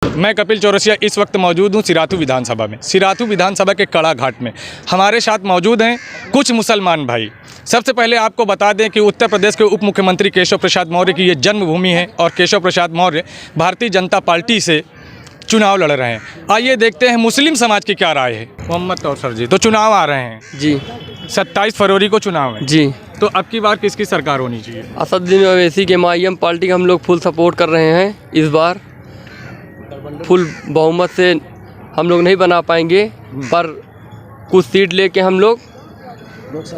मैं कपिल चौरसिया इस वक्त मौजूद हूँ सिराथू विधानसभा में। सिराथू विधानसभा के कड़ा घाट में हमारे साथ मौजूद हैं कुछ मुसलमान भाई। सबसे पहले आपको बता दें कि उत्तर प्रदेश के उप मुख्यमंत्री केशव प्रसाद मौर्य की ये जन्मभूमि है और केशव प्रसाद मौर्य भारतीय जनता पार्टी से चुनाव लड़ रहे हैं। आइए देखते हैं मुस्लिम समाज की क्या राय है। मोहम्मद कौसर जी, तो चुनाव आ रहे हैं जी, 27 फरवरी को चुनाव है जी। तो अब की बार किसकी सरकार होनी चाहिए? असदुद्दीन ओवैसी के माइयम पार्टी का हम लोग फुल सपोर्ट कर रहे हैं। इस बार फुल बहुमत से हम लोग नहीं बना पाएंगे, पर कुछ सीट लेके हम लोग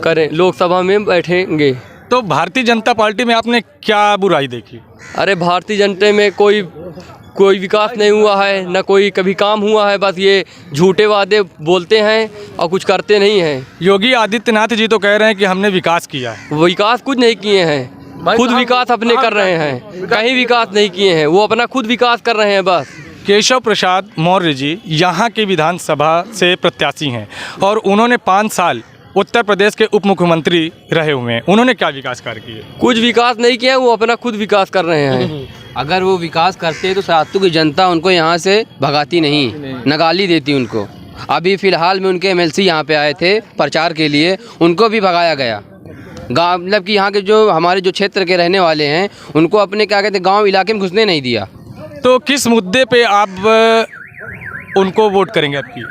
करें, लोकसभा में बैठेंगे। तो भारतीय जनता पार्टी में आपने क्या बुराई देखी? अरे भारतीय जनता में कोई विकास नहीं हुआ है, न कोई कभी काम हुआ है। बस ये झूठे वादे बोलते हैं और कुछ करते नहीं हैं। योगी आदित्यनाथ जी तो कह रहे हैं कि हमने विकास किया है। विकास कुछ नहीं किए हैं, खुद विकास अपने कर रहे हैं। कहीं विकास नहीं किए हैं, वो अपना खुद विकास कर रहे हैं बस। केशव प्रसाद मौर्य जी यहाँ की विधानसभा से प्रत्याशी हैं और उन्होंने 5 साल उत्तर प्रदेश के उप मुख्यमंत्री रहे हुए हैं। उन्होंने क्या विकास कार्य किए? कुछ विकास नहीं किया, वो अपना खुद विकास कर रहे हैं। अगर वो विकास करते तो सातू की जनता उनको यहाँ से भगाती नहीं, नगाली देती उनको। अभी फ़िलहाल में उनके एमएलसी यहाँ पे आए थे प्रचार के लिए, उनको भी भगाया गया। गाँव मतलब कि यहाँ के जो हमारे जो क्षेत्र के रहने वाले हैं उनको अपने क्या कहते हैं गाँव इलाके में घुसने नहीं दिया। तो किस मुद्दे पे आप उनको वोट करेंगे आपकी?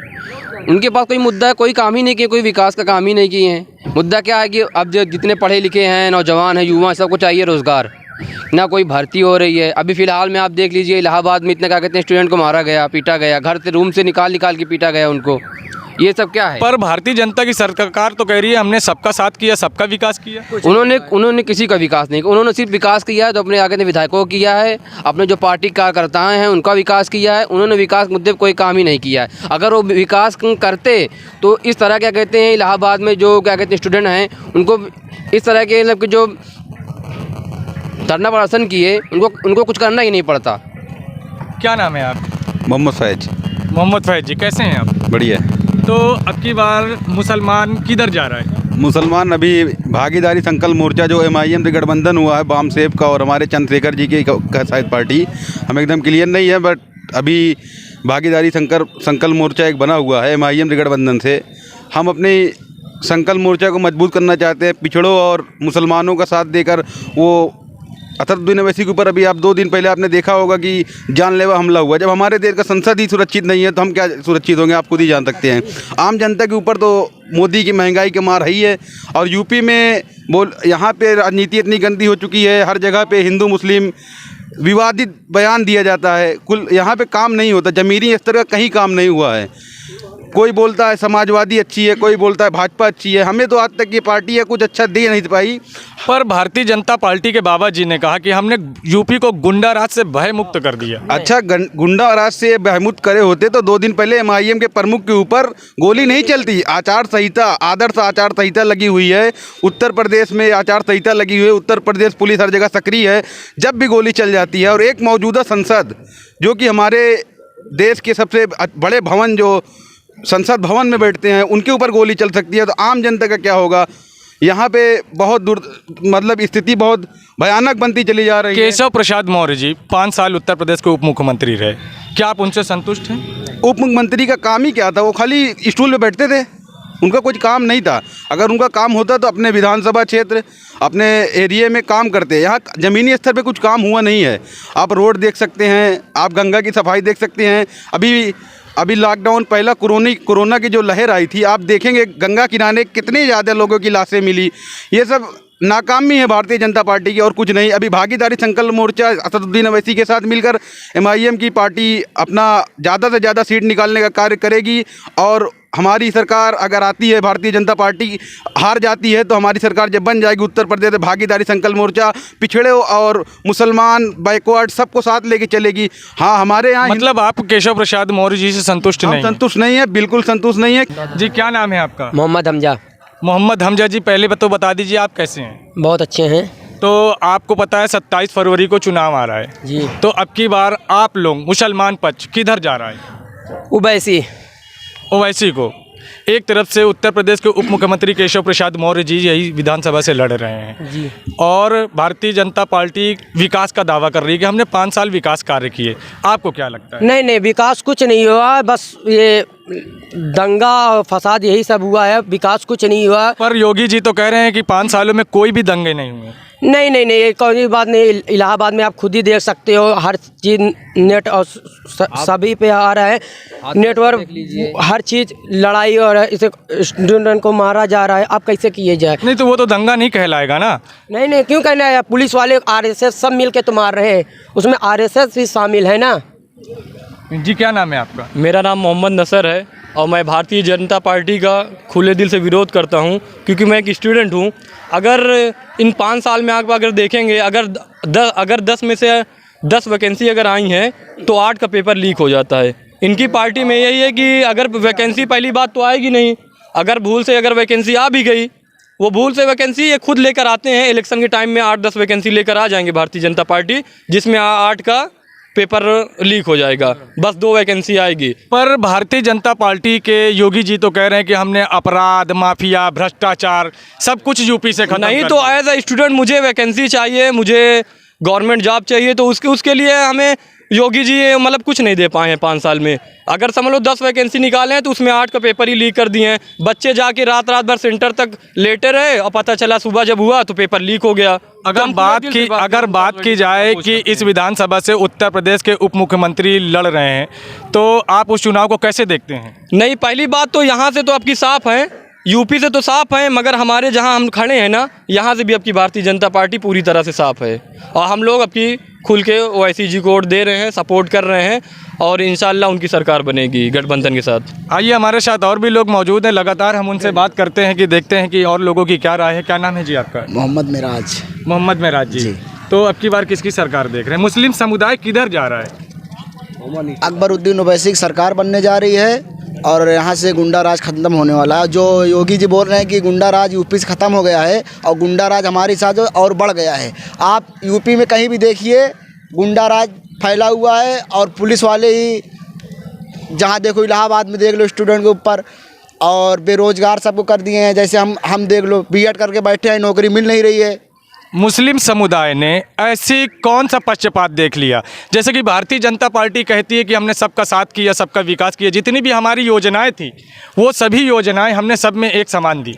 उनके पास कोई मुद्दा है, कोई काम ही नहीं किए, कोई विकास का काम ही नहीं किए हैं। मुद्दा क्या है कि अब जो जितने पढ़े लिखे हैं, नौजवान हैं, युवा, सबको चाहिए रोज़गार, ना कोई भर्ती हो रही है। अभी फ़िलहाल में आप देख लीजिए इलाहाबाद में इतने क्या कहते हैं स्टूडेंट को मारा गया, पीटा गया, घर से रूम से निकाल के पीटा गया उनको। ये सब क्या है? पर भारतीय जनता की सरकार तो कह रही है हमने सबका साथ किया, सबका विकास किया। उन्होंने किसी का विकास नहीं किया। उन्होंने सिर्फ विकास किया है तो अपने आगे विधायकों को किया है, अपने जो पार्टी कार्यकर्ता हैं उनका विकास किया है। उन्होंने विकास मुद्दे पर कोई काम ही नहीं किया है। अगर वो विकास करते तो इस तरह क्या कहते हैं इलाहाबाद में जो क्या कहते हैं स्टूडेंट हैं उनको इस तरह के मतलब जो धरना प्रदर्शन किए उनको कुछ करना ही नहीं पड़ता। क्या नाम है आप? मोहम्मद फैज। मोहम्मद फैज जी, कैसे हैं आप? बढ़िया। तो अब की बार मुसलमान किधर जा रहा है? मुसलमान अभी भागीदारी संकल्प मोर्चा जो MIM से गठबंधन हुआ है बाम सेब का और हमारे चंद्रशेखर जी की का शायद पार्टी, हमें एकदम क्लियर नहीं है, बट अभी भागीदारी संकल्प मोर्चा एक बना हुआ है MIM से गठबंधन से। हम अपने संकल्प मोर्चा को मजबूत करना चाहते हैं, पिछड़ों और मुसलमानों का साथ देकर। वो असदुद्दीन ओवैसी के ऊपर अभी आप 2 दिन पहले आपने देखा होगा कि जानलेवा हमला हुआ। जब हमारे देश का संसद ही सुरक्षित नहीं है तो हम क्या सुरक्षित होंगे, आप खुद ही जान सकते हैं। आम जनता के ऊपर तो मोदी की महंगाई की मार है ही है। और यूपी में यहाँ पे राजनीति इतनी गंदी हो चुकी है, हर जगह पे हिंदू मुस्लिम विवादित बयान दिया जाता है। कुल यहाँ पे काम नहीं होता, ज़मीनी स्तर का कहीं काम नहीं हुआ है। कोई बोलता है समाजवादी अच्छी है, कोई बोलता है भाजपा अच्छी है। हमें तो आज तक ये पार्टी है कुछ अच्छा दे नहीं पाई। पर भारतीय जनता पार्टी के बाबा जी ने कहा कि हमने यूपी को गुंडा राज से भय मुक्त कर दिया। अच्छा, गुंडा राज से भयमुक्त करे होते तो 2 दिन पहले MIM के प्रमुख के ऊपर गोली नहीं चलती। आचार संहिता, आदर्श आचार संहिता लगी हुई है उत्तर प्रदेश में, आचार संहिता लगी हुई है। उत्तर प्रदेश पुलिस हर जगह सक्रिय है, जब भी गोली चल जाती है। और एक मौजूदा संसद जो कि हमारे देश के सबसे बड़े भवन जो संसद भवन में बैठते हैं उनके ऊपर गोली चल सकती है, तो आम जनता का क्या होगा? यहाँ पे बहुत मतलब स्थिति बहुत भयानक बनती चली जा रही है। केशव प्रसाद मौर्य जी 5 साल उत्तर प्रदेश के उप मुख्यमंत्री रहे, क्या आप उनसे संतुष्ट हैं? उप मुख्यमंत्री का काम ही क्या था? वो खाली स्टूल पे बैठते थे, उनका कुछ काम नहीं था। अगर उनका काम होता तो अपने विधानसभा क्षेत्र, अपने एरिया में काम करते। यहाँ ज़मीनी स्तर पे कुछ काम हुआ नहीं है। आप रोड देख सकते हैं, आप गंगा की सफाई देख सकते हैं। अभी लॉकडाउन पहला कोरोना की जो लहर आई थी, आप देखेंगे गंगा किनारे कितने ज़्यादा लोगों की लाशें मिली। ये सब नाकामी है भारतीय जनता पार्टी की और कुछ नहीं। अभी भागीदारी संकल्प मोर्चा असदुद्दीन ओवैसी के साथ मिलकर MIM की पार्टी अपना ज़्यादा से ज़्यादा सीट निकालने का कार्य करेगी। और हमारी सरकार अगर आती है, भारतीय जनता पार्टी हार जाती है तो हमारी सरकार जब बन जाएगी उत्तर प्रदेश में, भागीदारी संकल्प मोर्चा पिछड़े और मुसलमान बैकवर्ड सबको साथ लेके चलेगी। हाँ, हमारे यहाँ मतलब आप केशव प्रसाद मौर्य जी से संतुष्ट नहीं? संतुष्ट नहीं है, बिल्कुल संतुष्ट नहीं है जी। क्या नाम है आपका? मोहम्मद हमजा। मोहम्मद हमजा जी, पहले तो बता दीजिए आप कैसे हैं? बहुत अच्छे हैं। तो आपको पता है 27 फरवरी को चुनाव आ रहा है जी। तो अब की बार आप लोग मुसलमान पक्ष किधर जा रहा है? ओवैसी ओवैसी को एक तरफ से उत्तर प्रदेश के उप मुख्यमंत्री केशव प्रसाद मौर्य जी यही विधानसभा से लड़ रहे हैं जी। और भारतीय जनता पार्टी विकास का दावा कर रही है कि हमने 5 साल विकास कार्य किए। आपको क्या लगता है? नहीं नहीं, विकास कुछ नहीं हुआ है, बस ये दंगा और फसाद यही सब हुआ है, विकास कुछ नहीं हुआ है। पर योगी जी तो कह रहे हैं कि 5 सालों में कोई भी दंगे नहीं हुए। नहीं नहीं नहीं, ये कोई बात नहीं। इलाहाबाद में आप खुद ही देख सकते हो, हर चीज़ नेट और सभी पे आ रहा है नेटवर्क, हर चीज़ लड़ाई और इसे स्टूडेंट को मारा जा रहा है। आप कैसे किए जाए? नहीं तो वो तो दंगा नहीं कहलाएगा ना। नहीं नहीं, क्यों कहना है? पुलिस वाले आरएसएस सब मिल के तो मार रहे हैं, उसमें आरएसएस भी शामिल है ना। जी क्या नाम है आपका? मेरा नाम मोहम्मद नसर है और मैं भारतीय जनता पार्टी का खुले दिल से विरोध करता हूं, क्योंकि मैं एक स्टूडेंट हूं। अगर इन 5 साल में आप अगर देखेंगे, अगर 10 में से 10 वैकेंसी अगर आई हैं तो 8 का पेपर लीक हो जाता है। इनकी पार्टी में यही है कि अगर वैकेंसी, पहली बात तो आएगी नहीं, अगर भूल से अगर वैकेंसी आ भी गई, वो भूल से वैकेंसी ये खुद लेकर आते हैं। इलेक्शन के टाइम में 8-10 वैकेंसी लेकर आ जाएंगे भारतीय जनता पार्टी, जिसमें 8 का पेपर लीक हो जाएगा, बस 2 वैकेंसी आएगी। पर भारतीय जनता पार्टी के योगी जी तो कह रहे हैं कि हमने अपराध, माफिया, भ्रष्टाचार सब कुछ यूपी से खत्म नहीं कर तो दिया। एज ए स्टूडेंट मुझे वैकेंसी चाहिए, मुझे गवर्नमेंट जॉब चाहिए, तो उसके लिए हमें योगी जी मतलब कुछ नहीं दे पाए हैं 5 साल में। अगर समझ लो 10 वैकेंसी निकाले हैं तो उसमें 8 का पेपर ही लीक कर दिए हैं। बच्चे जाके रात भर सेंटर तक लेटे रहे और पता चला सुबह जब हुआ तो पेपर लीक हो गया। अगर बात की जाए कि इस विधानसभा से उत्तर प्रदेश के उप मुख्यमंत्री लड़ रहे हैं तो आप उस चुनाव को कैसे देखते हैं? नहीं, पहली बात तो यहाँ से तो आपकी साफ है, यूपी से तो साफ है, मगर हमारे जहाँ हम खड़े हैं ना, यहाँ से भी आपकी भारतीय जनता पार्टी पूरी तरह से साफ है और हम लोग आपकी खुल के ओवैसी जी को वोट दे रहे हैं, सपोर्ट कर रहे हैं और इंशाल्लाह उनकी सरकार बनेगी गठबंधन के साथ। आइए, हमारे साथ और भी लोग मौजूद हैं, लगातार हम उनसे बात करते हैं कि देखते हैं कि और लोगों की क्या राय है। क्या नाम है जी आपका? मोहम्मद मिराज। मोहम्मद मेराज जी। तो अब की बार किसकी सरकार देख रहे हैं? मुस्लिम समुदाय किधर जा रहा है? अकबरुद्दीन ओवैसी की सरकार बनने जा रही है और यहाँ से गुंडा राज खत्म होने वाला है। जो योगी जी बोल रहे हैं कि गुंडा राज यूपी से ख़त्म हो गया है और गुंडा राज हमारे साथ और बढ़ गया है। आप यूपी में कहीं भी देखिए गुंडा राज फैला हुआ है और पुलिस वाले ही, जहाँ देखो इलाहाबाद में देख लो स्टूडेंट के ऊपर, और बेरोजगार सबको कर दिए हैं। जैसे हम देख लो बीएड करके बैठे हैं, नौकरी मिल नहीं रही है। मुस्लिम समुदाय ने ऐसी कौन सा पक्षपात देख लिया? जैसे कि भारतीय जनता पार्टी कहती है कि हमने सबका साथ किया, सबका विकास किया, जितनी भी हमारी योजनाएं थी वो सभी योजनाएं हमने सब में एक समान दी।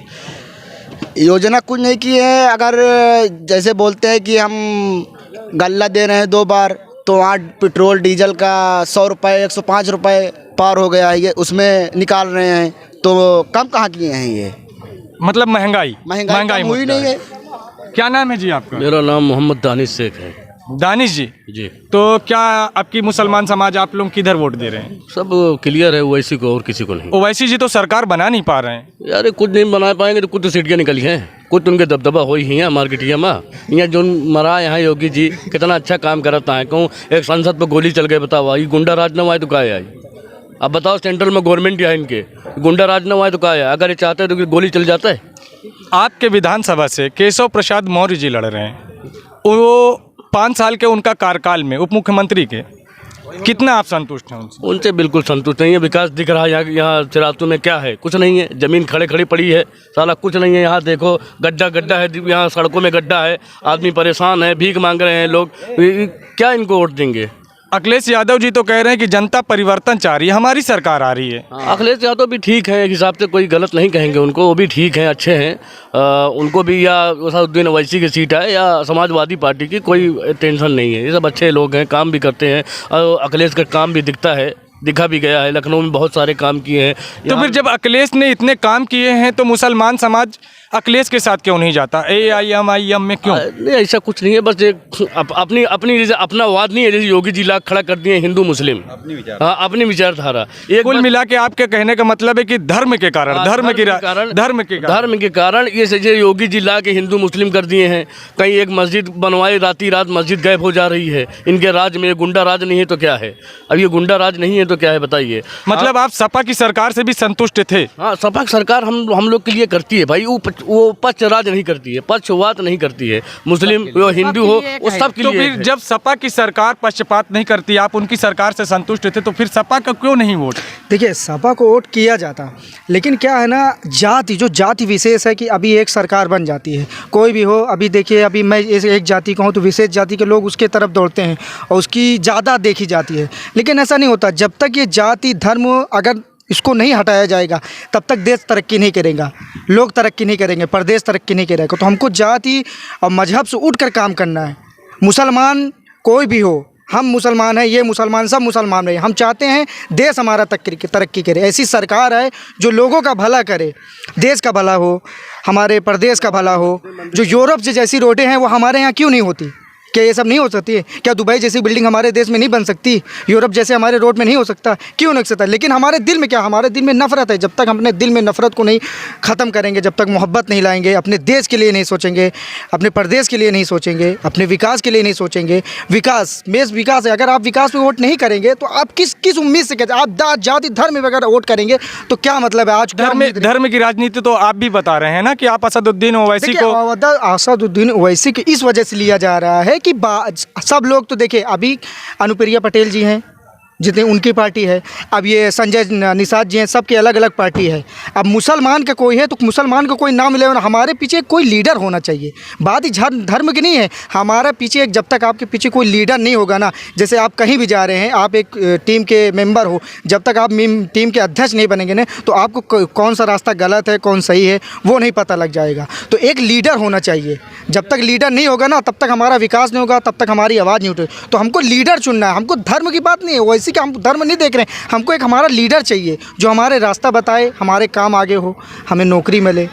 योजना कुछ नहीं की है। अगर जैसे बोलते हैं कि हम गल्ला दे रहे हैं 2 बार, तो वहाँ पेट्रोल डीजल का 100 रुपये 105 रुपये पार हो गया है, ये उसमें निकाल रहे हैं, तो कम कहाँ किए हैं ये? मतलब महंगाई कम हुई नहीं है। क्या नाम है जी आपका? मेरा नाम मोहम्मद दानिश शेख है। दानिश जी। जी। तो क्या आपकी मुसलमान समाज आप लोग किधर वोट दे रहे हैं? सब क्लियर है, ओवैसी को और किसी को नहीं। ओवैसी जी तो सरकार बना नहीं पा रहे हैं। यार कुछ नहीं बना पाएंगे तो कुछ तो सीटियाँ निकली हैं, कुछ उनके दबदबा हो ही हैं मार्केटिया में। यहाँ जो मरा यहाँ योगी जी कितना अच्छा काम करता है। कहूँ एक सांसद पर गोली चल गए, बताओ ये गुंडा राज न आए तो क्या आई? अब बताओ सेंट्रल में गवर्नमेंट है इनके, गुंडा राज न आए तो क्या है? अगर ये चाहते तो गोली चल जाता है। आपके विधानसभा से केशव प्रसाद मौर्य जी लड़ रहे हैं, वो 5 साल के उनका कार्यकाल में उप मुख्यमंत्री के, कितना आप संतुष्ट हैं उनसे? उनसे बिल्कुल संतुष्ट नहीं है। विकास दिख रहा है यहाँ चिरातू में, क्या है? कुछ नहीं है। ज़मीन खड़ी पड़ी है, साला कुछ नहीं है। यहाँ देखो गड्ढा है, यहाँ सड़कों में गड्ढा है, आदमी परेशान है, भीख मांग रहे हैं लोग। क्या इनको वोट देंगे? अखिलेश यादव जी तो कह रहे हैं कि जनता परिवर्तन चाह रही है, हमारी सरकार आ रही है। अखिलेश यादव भी ठीक है, एक हिसाब से कोई गलत नहीं कहेंगे उनको, वो भी ठीक हैं, अच्छे हैं। उनको भी या असदुद्दीन ओवैसी की सीट है या समाजवादी पार्टी की, कोई टेंशन नहीं है। ये सब अच्छे लोग हैं, काम भी करते हैं। अखिलेश का काम भी दिखा भी गया है, लखनऊ में बहुत सारे काम किए हैं। तो फिर जब अखिलेश ने इतने काम किए हैं तो मुसलमान समाज अखिलेश के साथ क्यों नहीं जाता? AIM में क्यों? नहीं, ऐसा कुछ नहीं है। बस एक अपना वाद नहीं है। जैसे योगी जी लाख खड़ा कर दिए हिंदू मुस्लिम, अपनी विचारधारा। कुल मिला के आपके कहने का मतलब है कि धर्म के कारण, धर्म के कारण ये योगी जी ला के हिंदू मुस्लिम कर दिए हैं। कहीं एक मस्जिद बनवाई, रात मस्जिद गायब हो जा रही है। इनके राज में गुंडा राज नहीं है तो क्या है? अब ये गुंडा राज नहीं है तो क्या है बताइए? मतलब आप सपा की सरकार से भी संतुष्ट थे? हाँ, सपा की सरकार हम लोग के लिए करती है भाई। वो वो पक्षराज नहीं करती है, पक्षवात नहीं करती है। मुस्लिम हो हिंदू हो वो सब के तो लिए फिर एक है। जब सपा की सरकार पक्षपात नहीं करती, आप उनकी सरकार से संतुष्ट थे, तो फिर सपा का क्यों नहीं वोट? देखिए, सपा को वोट किया जाता, लेकिन क्या है ना, जाति विशेष है कि अभी एक सरकार बन जाती है, कोई भी हो। अभी देखिए, अभी मैं एक जाति का हूँ तो विशेष जाति के लोग उसके तरफ दौड़ते हैं और उसकी ज़्यादा देखी जाती है, लेकिन ऐसा नहीं होता। जब तक ये जाति धर्म अगर इसको नहीं हटाया जाएगा तब तक देश तरक्की नहीं करेगा, लोग तरक्की नहीं करेंगे, प्रदेश तरक्की नहीं करेगा। तो हमको जाति और मजहब से उठकर काम करना है। मुसलमान कोई भी हो, हम मुसलमान हैं, ये मुसलमान, सब मुसलमान रहे। हम चाहते हैं देश हमारा तरक्की करे, ऐसी सरकार है जो लोगों का भला करे, देश का भला हो, हमारे प्रदेश का भला हो। जो यूरोप से जैसी रोडें हैं वो हमारे यहाँ क्यों नहीं होती? क्या ये सब नहीं हो सकती है? क्या दुबई जैसी बिल्डिंग हमारे देश में नहीं बन सकती? यूरोप जैसे हमारे रोड में नहीं हो सकता? क्यों नहीं हो सकता? लेकिन हमारे दिल में क्या, हमारे दिल में नफ़रत है। जब तक हम अपने दिल में नफ़रत को नहीं ख़त्म करेंगे, जब तक मोहब्बत नहीं लाएंगे, अपने देश के लिए नहीं सोचेंगे, अपने प्रदेश के लिए नहीं सोचेंगे, अपने विकास के लिए नहीं सोचेंगे। विकास है। अगर आप विकास पे वोट नहीं करेंगे तो आप किस उम्मीद से कहते हैं? आप जाति धर्म में अगर वोट करेंगे तो क्या मतलब है? आज धर्म की राजनीति तो आप भी बता रहे हैं ना कि आप असदुद्दीन ओवैसी को, असदुद्दीन ओवैसी को इस वजह से लिया जा रहा है कि सब लोग तो देखिए, अभी अनुप्रिया पटेल जी हैं जितने उनकी पार्टी है, अब ये संजय निषाद जी हैं, सबकी अलग अलग पार्टी है। अब मुसलमान का कोई है तो मुसलमान को कोई नाम मिले, हमारे पीछे कोई लीडर होना चाहिए। बात ही धर्म की नहीं है, हमारा पीछे जब तक आपके पीछे कोई लीडर नहीं होगा ना, जैसे आप कहीं भी जा रहे हैं, आप एक टीम के मेंबर हो, जब तक आप टीम के अध्यक्ष नहीं बनेंगे ना, तो आपको कौन सा रास्ता गलत है कौन सही है वो नहीं पता लग जाएगा। तो एक लीडर होना चाहिए। जब तक लीडर नहीं होगा ना, तब तक हमारा विकास नहीं होगा, तब तक हमारी आवाज़ नहीं उठेगी। तो हमको लीडर चुनना है, हमको धर्म की बात नहीं है, वैसे कि हम धर्म नहीं देख रहे हैं, हमको एक हमारा लीडर चाहिए जो हमारे रास्ता बताए, हमारे काम आगे हो, हमें नौकरी मिले।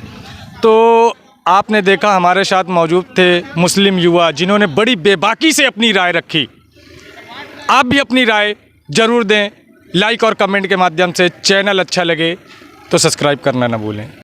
तो आपने देखा हमारे साथ मौजूद थे मुस्लिम युवा जिन्होंने बड़ी बेबाकी से अपनी राय रखी। आप भी अपनी राय ज़रूर दें, लाइक और कमेंट के माध्यम से। चैनल अच्छा लगे तो सब्सक्राइब करना ना भूलें।